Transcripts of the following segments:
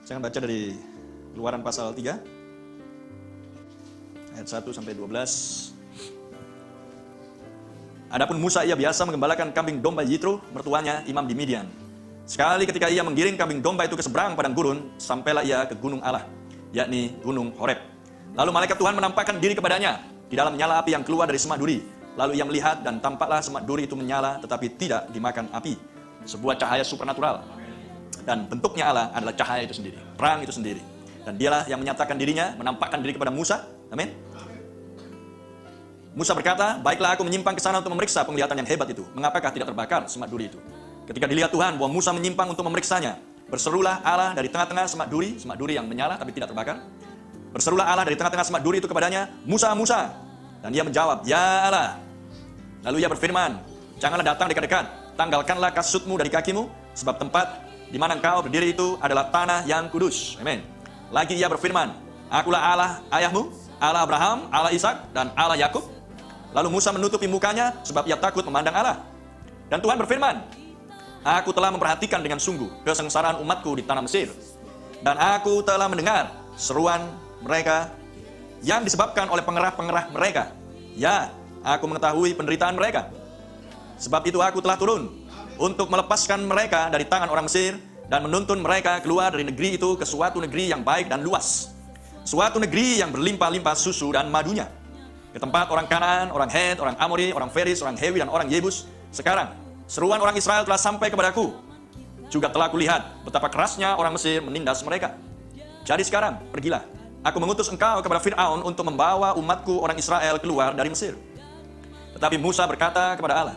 Saya akan baca dari Keluaran pasal 3 ayat 1 sampai 12. Adapun Musa ia biasa menggembalakan kambing domba Yitro, mertuanya imam di Midian. Sekali ketika ia menggiring kambing domba itu ke seberang padang gurun, sampailah ia ke gunung Allah, yakni gunung Horeb. Lalu malaikat Tuhan menampakkan diri kepadanya di dalam nyala api yang keluar dari semak duri. Lalu ia melihat dan tampaklah semak duri itu menyala tetapi tidak dimakan api. Sebuah cahaya supernatural. Dan bentuknya Allah adalah cahaya itu sendiri, terang itu sendiri. Dan dialah yang menyatakan dirinya, menampakkan diri kepada Musa. Amin. Musa berkata, baiklah aku menyimpang ke sana untuk memeriksa penglihatan yang hebat itu. Mengapakah tidak terbakar semak duri itu? Ketika dilihat Tuhan bahwa Musa menyimpang untuk memeriksanya, berserulah Allah dari tengah-tengah semak duri yang menyala tapi tidak terbakar. Berserulah Allah dari tengah-tengah semak duri itu kepadanya, Musa, Musa. Dan dia menjawab, ya Allah. Lalu ia berfirman, janganlah datang dekat-dekat, tanggalkanlah kasutmu dari kakimu, sebab tempat di mana engkau berdiri itu adalah tanah yang kudus. Amin. Lagi ia berfirman, akulah Allah ayahmu, Allah Abraham, Allah Ishak, dan Allah Yakub. Lalu Musa menutupi mukanya sebab ia takut memandang Allah. Dan Tuhan berfirman, aku telah memperhatikan dengan sungguh kesengsaraan umatku di tanah Mesir. Dan aku telah mendengar seruan mereka yang disebabkan oleh pengerah-pengerah mereka. Ya, aku mengetahui penderitaan mereka. Sebab itu aku telah turun untuk melepaskan mereka dari tangan orang Mesir dan menuntun mereka keluar dari negeri itu ke suatu negeri yang baik dan luas. Suatu negeri yang berlimpah-limpah susu dan madunya. Ke tempat orang Kanaan, orang Het, orang Amori, orang Feris, orang Hewi, dan orang Yebus. Sekarang, seruan orang Israel telah sampai kepadaku. Juga telah kulihat betapa kerasnya orang Mesir menindas mereka. Jadi sekarang, pergilah. Aku mengutus engkau kepada Fir'aun untuk membawa umatku orang Israel keluar dari Mesir. Tetapi Musa berkata kepada Allah,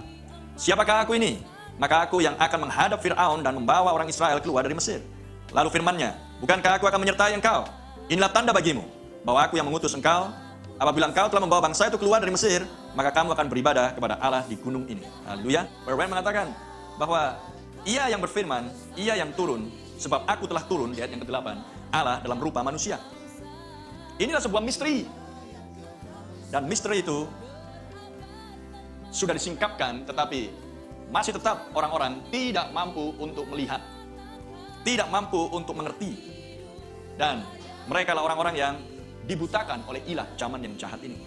siapakah aku ini? Maka aku yang akan menghadap Fir'aun dan membawa orang Israel keluar dari Mesir. Lalu firman-Nya, bukankah aku akan menyertai engkau? Inilah tanda bagimu, bahwa aku yang mengutus engkau. Apabila engkau telah membawa bangsa itu keluar dari Mesir, maka kamu akan beribadah kepada Allah di gunung ini. Haleluya. Firman mengatakan bahwa ia yang berfirman, ia yang turun, sebab aku telah turun, di ayat yang ke-8, Allah dalam rupa manusia. Inilah sebuah misteri. Dan misteri itu sudah disingkapkan, tetapi masih tetap orang-orang tidak mampu untuk melihat, tidak mampu untuk mengerti. Dan mereka adalah orang-orang yang dibutakan oleh ilah zaman yang jahat ini.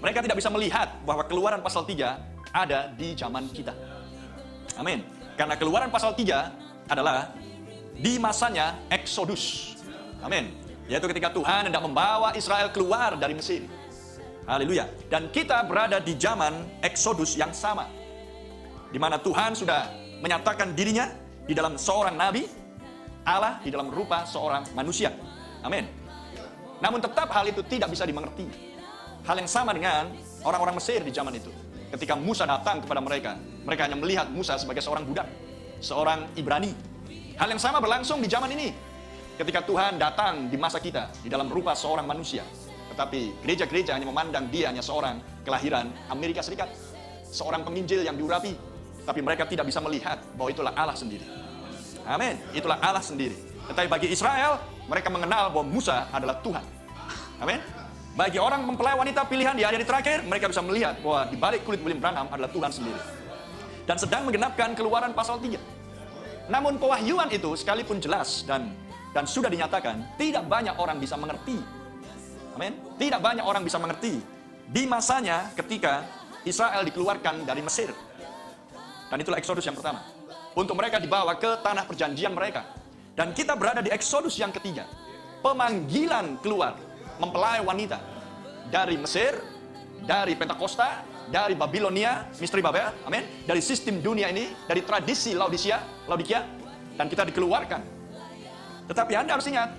Mereka tidak bisa melihat bahwa Keluaran pasal 3 ada di zaman kita. Amin. Karena Keluaran pasal 3 adalah di masanya Exodus. Amin. Yaitu ketika Tuhan hendak membawa Israel keluar dari Mesir. Haleluya. Dan kita berada di zaman Exodus yang sama. Di mana Tuhan sudah menyatakan dirinya di dalam seorang nabi, Allah di dalam rupa seorang manusia. Amin. Namun tetap hal itu tidak bisa dimengerti. Hal yang sama dengan orang-orang Mesir di zaman itu. Ketika Musa datang kepada mereka, mereka hanya melihat Musa sebagai seorang budak, seorang Ibrani. Hal yang sama berlangsung di zaman ini. Ketika Tuhan datang di masa kita, di dalam rupa seorang manusia. Tetapi gereja-gereja hanya memandang dia hanya seorang kelahiran Amerika Serikat. Seorang penginjil yang diurapi. Tapi mereka tidak bisa melihat bahwa itulah Allah sendiri. Amin. Itulah Allah sendiri. Tetapi bagi Israel, mereka mengenal bahwa Musa adalah Tuhan. Amin. Bagi orang mempelai wanita pilihan di hari terakhir, mereka bisa melihat bahwa di balik kulit William Branham adalah Tuhan sendiri. Dan sedang menggenapkan Keluaran pasal 3. Namun pewahyuan itu sekalipun jelas dan sudah dinyatakan, tidak banyak orang bisa mengerti. Amin. Tidak banyak orang bisa mengerti. Di masanya ketika Israel dikeluarkan dari Mesir. Dan itulah Exodus yang pertama. Untuk mereka dibawa ke tanah perjanjian mereka. Dan kita berada di Exodus yang ketiga. Pemanggilan keluar mempelai wanita dari Mesir, dari Pentakosta, dari Babilonia, misteri Babel, amin, dari sistem dunia ini, dari tradisi Laodikia, dan kita dikeluarkan. Tetapi Anda harus ingat,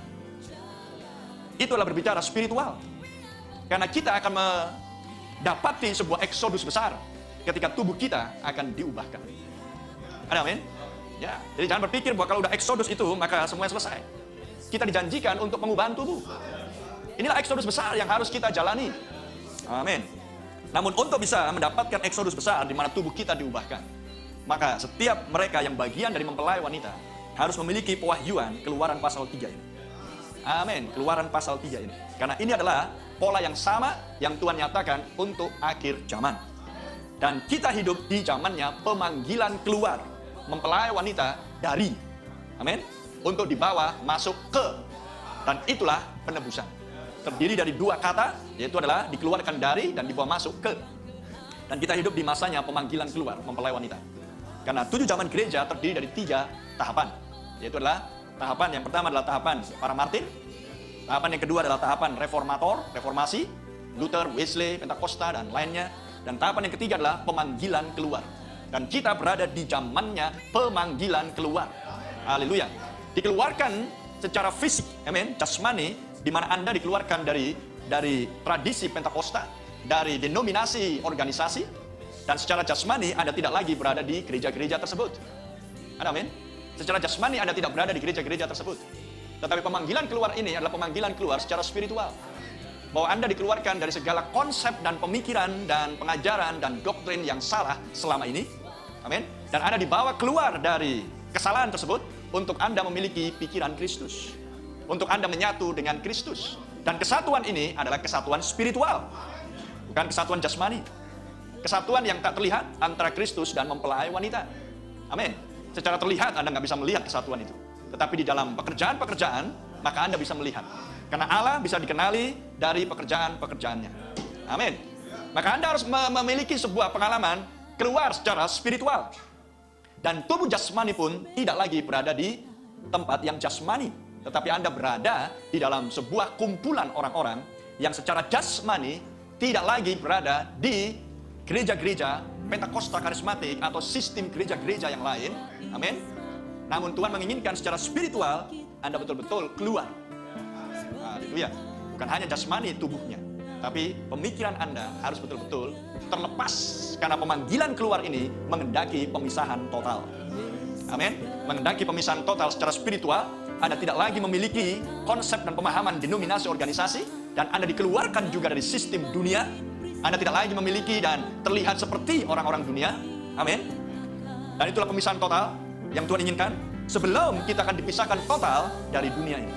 itu adalah berbicara spiritual. Karena kita akan mendapati sebuah Exodus besar ketika tubuh kita akan diubahkan. Ada amin? Ya, jadi jangan berpikir bahwa kalau udah Exodus itu maka semuanya selesai. Kita dijanjikan untuk pengubahan tubuh. Inilah Exodus besar yang harus kita jalani. Amin. Namun untuk bisa mendapatkan Exodus besar di mana tubuh kita diubahkan, maka setiap mereka yang bagian dari mempelai wanita harus memiliki pewahyuan Keluaran pasal 3 ini. Amin. Keluaran pasal 3 ini. Karena ini adalah pola yang sama yang Tuhan nyatakan untuk akhir zaman. Dan kita hidup di zamannya pemanggilan keluar mempelai wanita dari, amin, untuk dibawa masuk ke. Dan itulah penebusan. Terdiri dari dua kata, yaitu adalah dikeluarkan dari dan dibawa masuk ke. Dan kita hidup di masanya pemanggilan keluar mempelai wanita. Karena 7 zaman gereja terdiri dari 3 tahapan. Yaitu adalah tahapan yang pertama adalah tahapan para martir. Tahapan yang kedua adalah tahapan reformasi, Luther, Wesley, Pentakosta, dan lainnya. Dan tahapan yang ketiga adalah pemanggilan keluar. Dan kita berada di zamannya pemanggilan keluar. Haleluya. Dikeluarkan secara fisik, amin, jasmani, di mana Anda dikeluarkan dari tradisi Pentakosta, dari denominasi organisasi, dan secara jasmani Anda tidak lagi berada di gereja-gereja tersebut. Amin. Secara jasmani Anda tidak berada di gereja-gereja tersebut. Tetapi pemanggilan keluar ini adalah pemanggilan keluar secara spiritual. Bahwa Anda dikeluarkan dari segala konsep dan pemikiran dan pengajaran dan doktrin yang salah selama ini. Amin. Dan Anda dibawa keluar dari kesalahan tersebut untuk Anda memiliki pikiran Kristus. Untuk Anda menyatu dengan Kristus. Dan kesatuan ini adalah kesatuan spiritual. Bukan kesatuan jasmani. Kesatuan yang tak terlihat antara Kristus dan mempelai wanita. Amin. Secara terlihat Anda nggak bisa melihat kesatuan itu. Tetapi di dalam pekerjaan-pekerjaan, maka Anda bisa melihat. Karena Allah bisa dikenali dari pekerjaan-pekerjaannya. Amin. Maka Anda harus memiliki sebuah pengalaman keluar secara spiritual. Dan tubuh jasmani pun tidak lagi berada di tempat yang jasmani. Tetapi Anda berada di dalam sebuah kumpulan orang-orang yang secara jasmani tidak lagi berada di gereja-gereja Pentakosta karismatik atau sistem gereja-gereja yang lain. Amin. Namun Tuhan menginginkan secara spiritual Anda betul-betul keluar. Haleluya. Bukan hanya jasmani tubuhnya, tapi pemikiran Anda harus betul-betul terlepas. Karena pemanggilan keluar ini mengendaki pemisahan total. Amin. Mengendaki pemisahan total secara spiritual. Anda tidak lagi memiliki konsep dan pemahaman denominasi organisasi. Dan Anda dikeluarkan juga dari sistem dunia. Anda tidak lagi memiliki dan terlihat seperti orang-orang dunia. Amin. Dan itulah pemisahan total yang Tuhan inginkan. Sebelum kita akan dipisahkan total dari dunia ini.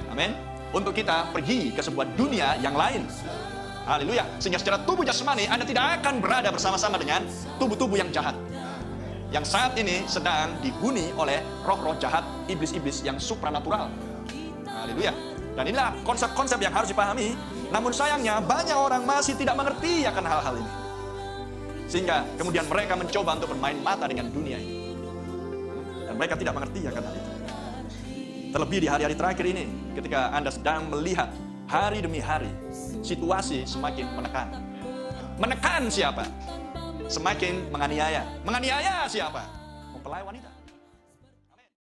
Amin. Untuk kita pergi ke sebuah dunia yang lain. Haleluya. Sehingga secara tubuh jasmani Anda tidak akan berada bersama-sama dengan tubuh-tubuh yang jahat. Yang saat ini sedang dihuni oleh roh-roh jahat, iblis-iblis yang supranatural. Haleluya. Dan inilah konsep-konsep yang harus dipahami. Namun sayangnya banyak orang masih tidak mengerti akan hal-hal ini. Sehingga kemudian mereka mencoba untuk bermain mata dengan dunia ini. Dan mereka tidak mengerti akan hal itu. Terlebih di hari-hari terakhir ini, ketika Anda sedang melihat hari demi hari, situasi semakin menekan. Menekan siapa? Semakin menganiaya. Menganiaya siapa? Mempelai wanita.